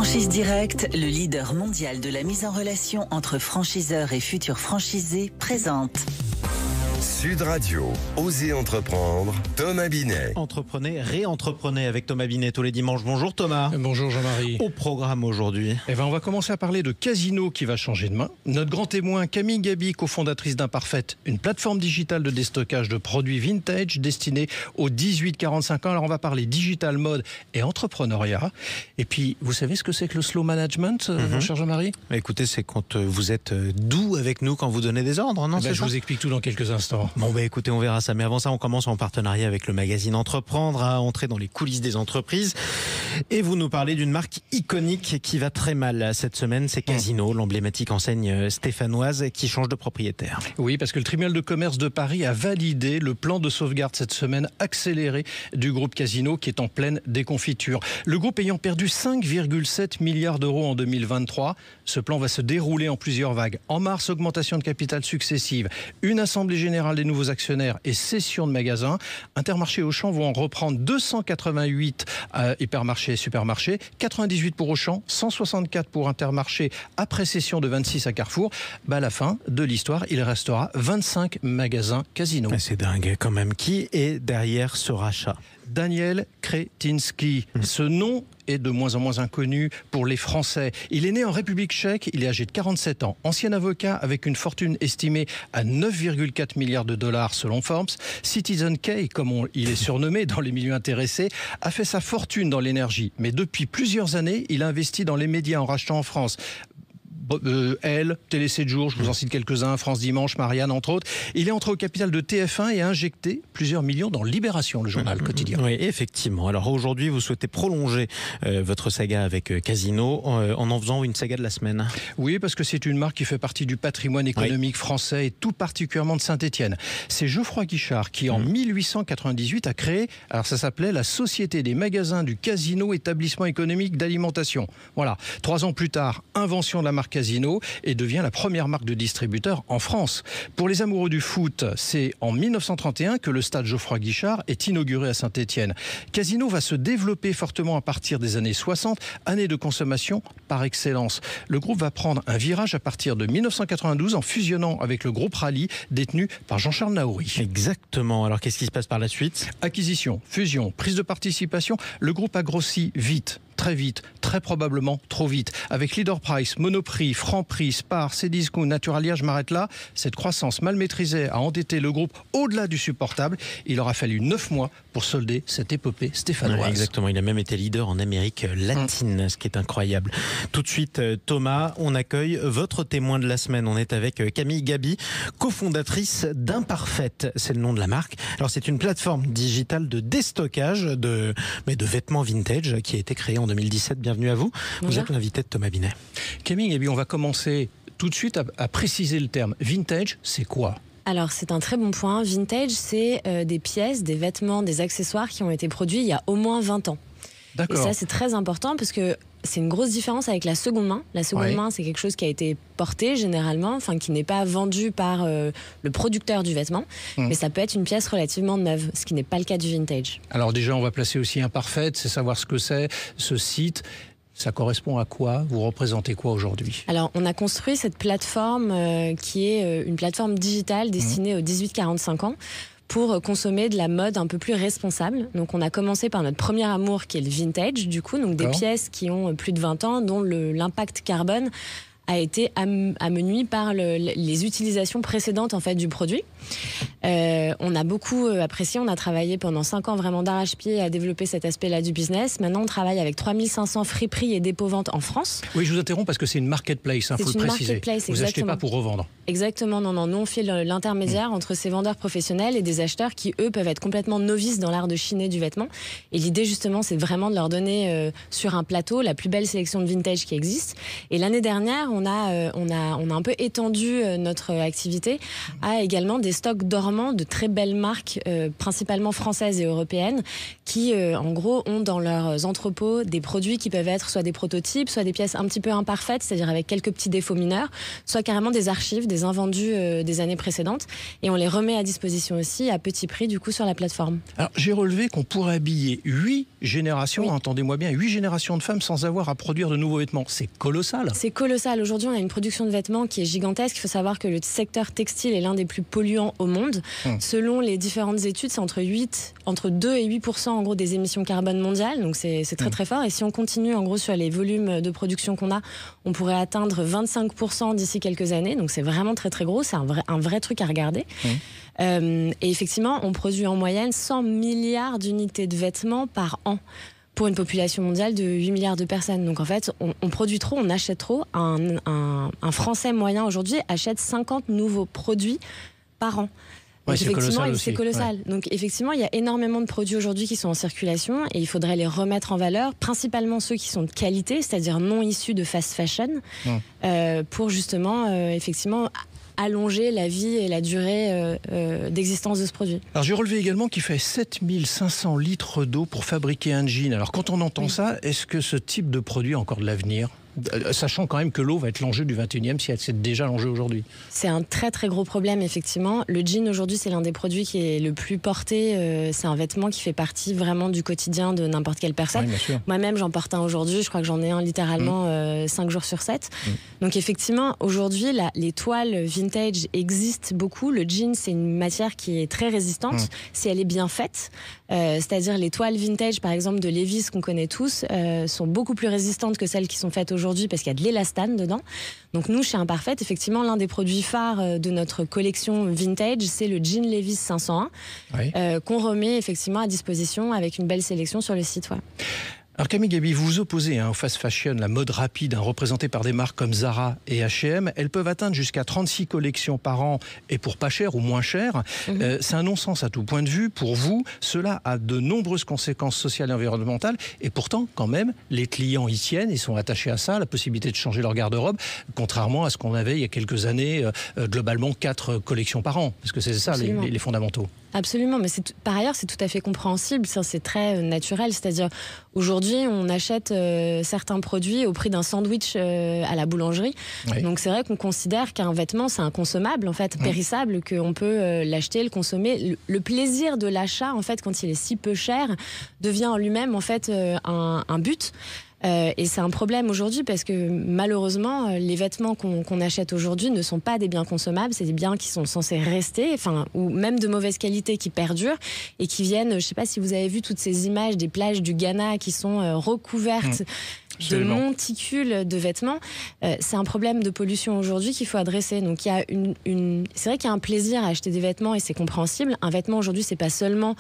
Franchise Direct, le leader mondial de la mise en relation entre franchiseurs et futurs franchisés, présente Sud Radio, Osez entreprendre, Thomas Binet. Entreprenez, réentreprenez avec Thomas Binet tous les dimanches. Bonjour Thomas. Bonjour Jean-Marie. Au programme aujourd'hui. On va commencer à parler de Casino qui va changer de main. Notre grand témoin Camille Gaby, cofondatrice d'Imparfait, une plateforme digitale de déstockage de produits vintage destinée aux 18-45 ans. Alors on va parler digital, mode et entrepreneuriat. Et puis vous savez ce que c'est que le slow management, mon cher Jean-Marie ? Écoutez, c'est quand vous êtes doux avec nous quand vous donnez des ordres, non ? Je vous explique tout dans quelques instants. Bon, écoutez, on verra ça. Mais avant ça, on commence en partenariat avec le magazine Entreprendre à entrer dans les coulisses des entreprises. Et vous nous parlez d'une marque iconique qui va très mal cette semaine. C'est Casino, l'emblématique enseigne stéphanoise qui change de propriétaire. Oui, parce que le tribunal de commerce de Paris a validé le plan de sauvegarde cette semaine accéléré du groupe Casino qui est en pleine déconfiture. Le groupe ayant perdu 5,7 milliards d'euros en 2023, ce plan va se dérouler en plusieurs vagues. En mars, augmentation de capital successive, une assemblée générale des nouveaux actionnaires et cession de magasins. Intermarché et Auchan vont en reprendre 288 hypermarchés et supermarchés, 98 pour Auchan, 164 pour Intermarché après cession de 26 à Carrefour. À la fin de l'histoire, il restera 25 magasins Casino. C'est dingue quand même. Qui est derrière ce rachat ? Daniel Kretinsky. Ce nom est de moins en moins inconnu pour les Français. Il est né en République tchèque, il est âgé de 47 ans. Ancien avocat avec une fortune estimée à 9,4 milliards de dollars selon Forbes. Citizen K, comme il est surnommé dans les milieux intéressés, a fait sa fortune dans l'énergie. Mais depuis plusieurs années, il a investi dans les médias en rachetant en France Télé 7 jours, je vous en cite quelques-uns, France Dimanche, Marianne, entre autres. Il est entré au capital de TF1 et a injecté plusieurs millions dans Libération, le journal quotidien. Oui, effectivement. Alors aujourd'hui, vous souhaitez prolonger votre saga avec Casino en faisant une saga de la semaine. Oui, parce que c'est une marque qui fait partie du patrimoine économique français et tout particulièrement de Saint-Étienne. C'est Geoffroy Guichard qui, en 1898, a créé, alors ça s'appelait la Société des magasins du Casino, établissement économique d'alimentation. Voilà. 3 ans plus tard, invention de la marque Casino et devient la première marque de distributeur en France. Pour les amoureux du foot, c'est en 1931 que le stade Geoffroy Guichard est inauguré à Saint-Étienne. Casino va se développer fortement à partir des années 60, année de consommation par excellence. Le groupe va prendre un virage à partir de 1992 en fusionnant avec le groupe Rallye détenu par Jean-Charles Naouri. Exactement. Alors qu'est-ce qui se passe par la suite ? Acquisition, fusion, prise de participation, le groupe a grossi vite. Très vite, très probablement trop vite. Avec Leader Price, Monoprix, Franprix, Spar, Cdiscount, Naturalia, je m'arrête là. Cette croissance mal maîtrisée a endetté le groupe au-delà du supportable. Il aura fallu 9 mois pour solder cette épopée stéphanoise. Ouais, exactement, il a même été leader en Amérique latine, ce qui est incroyable. Tout de suite, Thomas, on accueille votre témoin de la semaine. On est avec Camille Gaby, cofondatrice d'Imparfait. C'est le nom de la marque. Alors c'est une plateforme digitale de déstockage de vêtements vintage qui a été créée en 2017. Bienvenue à vous. Bonjour. Vous êtes l'invité de Thomas Binet. Camille, on va commencer tout de suite à préciser le terme. Vintage, c'est quoi ? Alors c'est un très bon point. Vintage, c'est des pièces, des vêtements, des accessoires qui ont été produits il y a au moins 20 ans. D'accord. Et ça c'est très important parce que c'est une grosse différence avec la seconde main. La seconde main, c'est quelque chose qui a été porté généralement, qui n'est pas vendu par le producteur du vêtement, mais ça peut être une pièce relativement neuve, ce qui n'est pas le cas du vintage. Alors déjà, on va placer aussi Imparfait, c'est savoir ce que c'est, ce site. Ça correspond à quoi ? Vous représentez quoi aujourd'hui ? Alors, on a construit cette plateforme qui est une plateforme digitale destinée aux 18-45 ans pour consommer de la mode un peu plus responsable. Donc on a commencé par notre premier amour qui est le vintage, du coup, donc des pièces qui ont plus de 20 ans, dont l'impact carbone a été amenuis par les utilisations précédentes en fait du produit. On a beaucoup apprécié, on a travaillé pendant 5 ans vraiment d'arrache-pied à développer cet aspect-là du business. Maintenant, on travaille avec 3500 friperies et dépôts-ventes en France. Oui, je vous interromps parce que c'est une marketplace, il faut le préciser. Vous achetez pas pour revendre. Exactement, non. Nous, on fait l'intermédiaire entre ces vendeurs professionnels et des acheteurs qui, eux, peuvent être complètement novices dans l'art de chiner du vêtement. Et l'idée, justement, c'est vraiment de leur donner sur un plateau la plus belle sélection de vintage qui existe. Et l'année dernière, on a un peu étendu notre activité à également des stocks dormants de très belles marques, principalement françaises et européennes, qui, en gros, ont dans leurs entrepôts des produits qui peuvent être soit des prototypes, soit des pièces un petit peu imparfaites, c'est-à-dire avec quelques petits défauts mineurs, soit carrément des archives, des des invendus des années précédentes et on les remet à disposition aussi à petit prix du coup sur la plateforme. Alors j'ai relevé qu'on pourrait habiller 8 générations, oui. Entendez-moi bien, 8 générations de femmes sans avoir à produire de nouveaux vêtements. C'est colossal. C'est colossal. Aujourd'hui, on a une production de vêtements qui est gigantesque. Il faut savoir que le secteur textile est l'un des plus polluants au monde. Selon les différentes études, c'est entre 2 et 8% en gros des émissions carbone mondiales. Donc c'est très très fort. Et si on continue en gros sur les volumes de production qu'on a, on pourrait atteindre 25% d'ici quelques années. Donc c'est vraiment très très gros. C'est un vrai truc à regarder. Et effectivement, on produit en moyenne 100 milliards d'unités de vêtements par an pour une population mondiale de 8 milliards de personnes. Donc en fait, on produit trop, on achète trop. Un Français moyen aujourd'hui achète 50 nouveaux produits par an. Ouais, c'est colossal aussi. C'est colossal. Ouais. Donc effectivement, il y a énormément de produits aujourd'hui qui sont en circulation et il faudrait les remettre en valeur, principalement ceux qui sont de qualité, c'est-à-dire non issus de fast fashion, pour justement, effectivement, allonger la vie et la durée d'existence de ce produit. Alors j'ai relevé également qu'il fait 7500 litres d'eau pour fabriquer un jean. Alors quand on entend ça, est-ce que ce type de produit a encore de l'avenir ? Sachant quand même que l'eau va être l'enjeu du 21e siècle, c'est déjà l'enjeu aujourd'hui. C'est un très très gros problème effectivement. Le jean aujourd'hui c'est l'un des produits qui est le plus porté. C'est un vêtement qui fait partie vraiment du quotidien de n'importe quelle personne. Oui, bien sûr. Moi-même j'en porte un aujourd'hui, je crois que j'en ai un littéralement 5 jours sur 7. Donc effectivement aujourd'hui les toiles vintage existent beaucoup. Le jean c'est une matière qui est très résistante si elle est bien faite. C'est-à-dire les toiles vintage par exemple de Levi's qu'on connaît tous sont beaucoup plus résistantes que celles qui sont faites aujourd'hui parce qu'il y a de l'élastane dedans. Donc nous, chez Imparfait, effectivement, l'un des produits phares de notre collection vintage, c'est le jean Levi's 501 qu'on remet effectivement à disposition avec une belle sélection sur le site. Ouais. Alors Camille Gaby, vous vous opposez au fast fashion, la mode rapide, représentée par des marques comme Zara et H&M. Elles peuvent atteindre jusqu'à 36 collections par an et pour pas cher ou moins cher. C'est un non-sens à tout point de vue. Pour vous, cela a de nombreuses conséquences sociales et environnementales. Et pourtant, quand même, les clients y tiennent, ils sont attachés à ça, à la possibilité de changer leur garde-robe, contrairement à ce qu'on avait il y a quelques années, globalement 4 collections par an. Parce que c'est ça les fondamentaux. Absolument, mais par ailleurs c'est tout à fait compréhensible, c'est très naturel, c'est-à-dire aujourd'hui on achète certains produits au prix d'un sandwich à la boulangerie, donc c'est vrai qu'on considère qu'un vêtement c'est inconsommable en fait, périssable, qu'on peut l'acheter, le consommer. Le plaisir de l'achat en fait quand il est si peu cher devient en lui-même en fait un but. Et c'est un problème aujourd'hui parce que malheureusement les vêtements qu'on achète aujourd'hui ne sont pas des biens consommables, c'est des biens qui sont censés rester, ou même de mauvaise qualité qui perdurent et qui viennent, je ne sais pas si vous avez vu toutes ces images des plages du Ghana qui sont recouvertes de monticules de vêtements. C'est un problème de pollution aujourd'hui qu'il faut adresser. Donc il y a c'est vrai qu'il y a un plaisir à acheter des vêtements et c'est compréhensible. Un vêtement aujourd'hui c'est pas seulement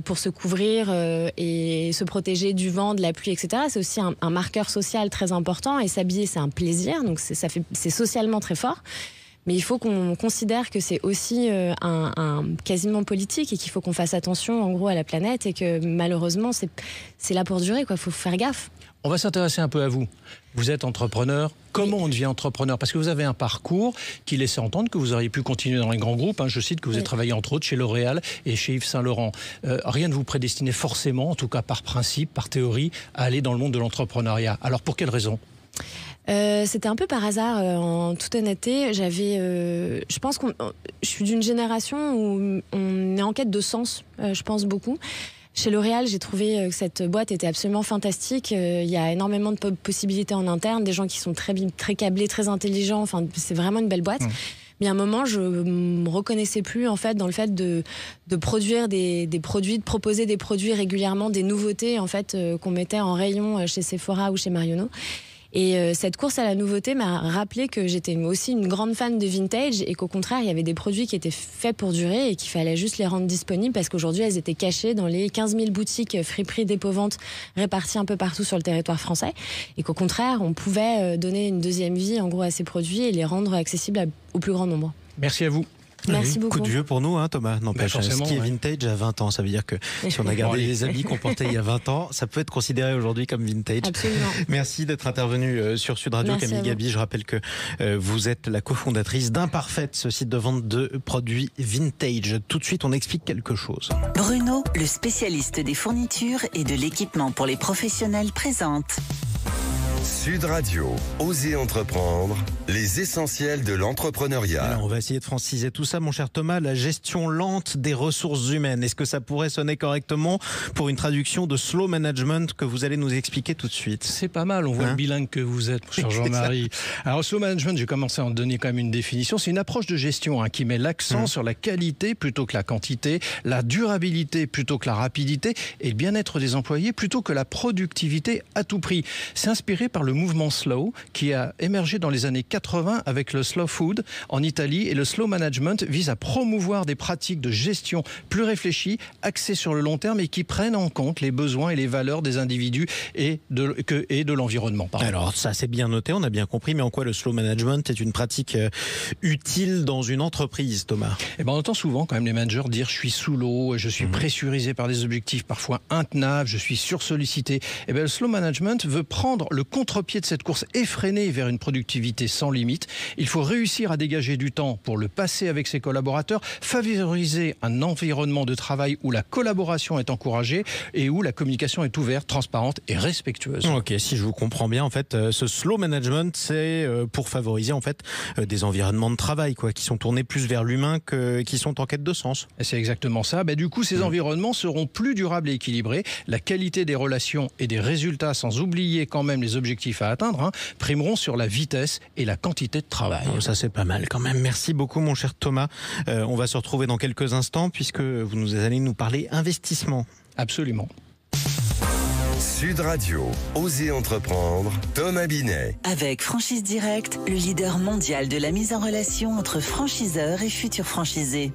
pour se couvrir et se protéger du vent, de la pluie, etc. C'est aussi un marqueur social très important et s'habiller c'est un plaisir, donc c'est socialement très fort. Mais il faut qu'on considère que c'est aussi un quasiment politique et qu'il faut qu'on fasse attention en gros à la planète et que malheureusement c'est là pour durer, quoi. Faut faire gaffe. On va s'intéresser un peu à vous. Vous êtes entrepreneur. Comment on devient entrepreneur ? Parce que vous avez un parcours qui laissait entendre que vous auriez pu continuer dans les grands groupes. Je cite que vous avez travaillé entre autres chez L'Oréal et chez Yves Saint Laurent. Rien ne vous prédestinait forcément, en tout cas par principe, par théorie, à aller dans le monde de l'entrepreneuriat. Alors pour quelle raison ? C'était un peu par hasard, en toute honnêteté. Je pense je suis d'une génération où on est en quête de sens, je pense beaucoup. Chez L'Oréal, j'ai trouvé que cette boîte était absolument fantastique. Il y a énormément de possibilités en interne, des gens qui sont très câblés, très intelligents. Enfin, c'est vraiment une belle boîte. Mais à un moment, je me reconnaissais plus en fait dans le fait de produire des produits, de proposer des produits régulièrement, des nouveautés en fait qu'on mettait en rayon chez Sephora ou chez Marionneau. Et cette course à la nouveauté m'a rappelé que j'étais aussi une grande fan de vintage et qu'au contraire, il y avait des produits qui étaient faits pour durer et qu'il fallait juste les rendre disponibles parce qu'aujourd'hui, elles étaient cachées dans les 15 000 boutiques friperies dépôt-vente réparties un peu partout sur le territoire français et qu'au contraire, on pouvait donner une deuxième vie en gros à ces produits et les rendre accessibles au plus grand nombre. Merci à vous. Merci beaucoup. Coup de vieux pour nous, Thomas. N'empêche, ce qui est vintage à 20 ans, ça veut dire que si on a gardé les habits qu'on portait il y a 20 ans, ça peut être considéré aujourd'hui comme vintage. Absolument. Merci d'être intervenu sur Sud Radio, Camille Gaby. Je rappelle que vous êtes la cofondatrice d'Imparfait, ce site de vente de produits vintage. Tout de suite, on explique quelque chose. Bruno, le spécialiste des fournitures et de l'équipement pour les professionnels, présente Sud Radio, Osez entreprendre, les essentiels de l'entrepreneuriat. Alors, on va essayer de franciser tout ça, mon cher Thomas. La gestion lente des ressources humaines. Est-ce que ça pourrait sonner correctement pour une traduction de slow management que vous allez nous expliquer tout de suite? C'est pas mal, on voit le bilingue que vous êtes, mon cher Jean-Marie. Alors, slow management, j'ai commencé à en donner quand même une définition. C'est une approche de gestion qui met l'accent sur la qualité plutôt que la quantité, la durabilité plutôt que la rapidité et le bien-être des employés plutôt que la productivité à tout prix. C'est inspiré par le mouvement slow qui a émergé dans les années 80 avec le slow food en Italie, et le slow management vise à promouvoir des pratiques de gestion plus réfléchies, axées sur le long terme et qui prennent en compte les besoins et les valeurs des individus et de l'environnement. Alors ça, c'est bien noté, on a bien compris, mais en quoi le slow management est une pratique utile dans une entreprise, Thomas? On entend souvent quand même les managers dire je suis sous l'eau, je suis pressurisé par des objectifs parfois intenables, je suis sursollicité. Le slow management veut prendre le contre-pied de cette course effrénée vers une productivité sans limite. Il faut réussir à dégager du temps pour le passer avec ses collaborateurs, favoriser un environnement de travail où la collaboration est encouragée et où la communication est ouverte, transparente et respectueuse. Ok, si je vous comprends bien, en fait, ce slow management, c'est pour favoriser en fait des environnements de travail qui sont tournés plus vers l'humain qui sont en quête de sens. Et c'est exactement ça. Du coup, ces environnements seront plus durables et équilibrés. La qualité des relations et des résultats, sans oublier quand même les objectifs à atteindre, primeront sur la vitesse et la quantité de travail. Ça, c'est pas mal quand même. Merci beaucoup, mon cher Thomas. On va se retrouver dans quelques instants puisque vous allez nous parler investissement. Absolument. Sud Radio, Osez entreprendre, Thomas Binet. Avec Franchise Direct, le leader mondial de la mise en relation entre franchiseurs et futurs franchisés.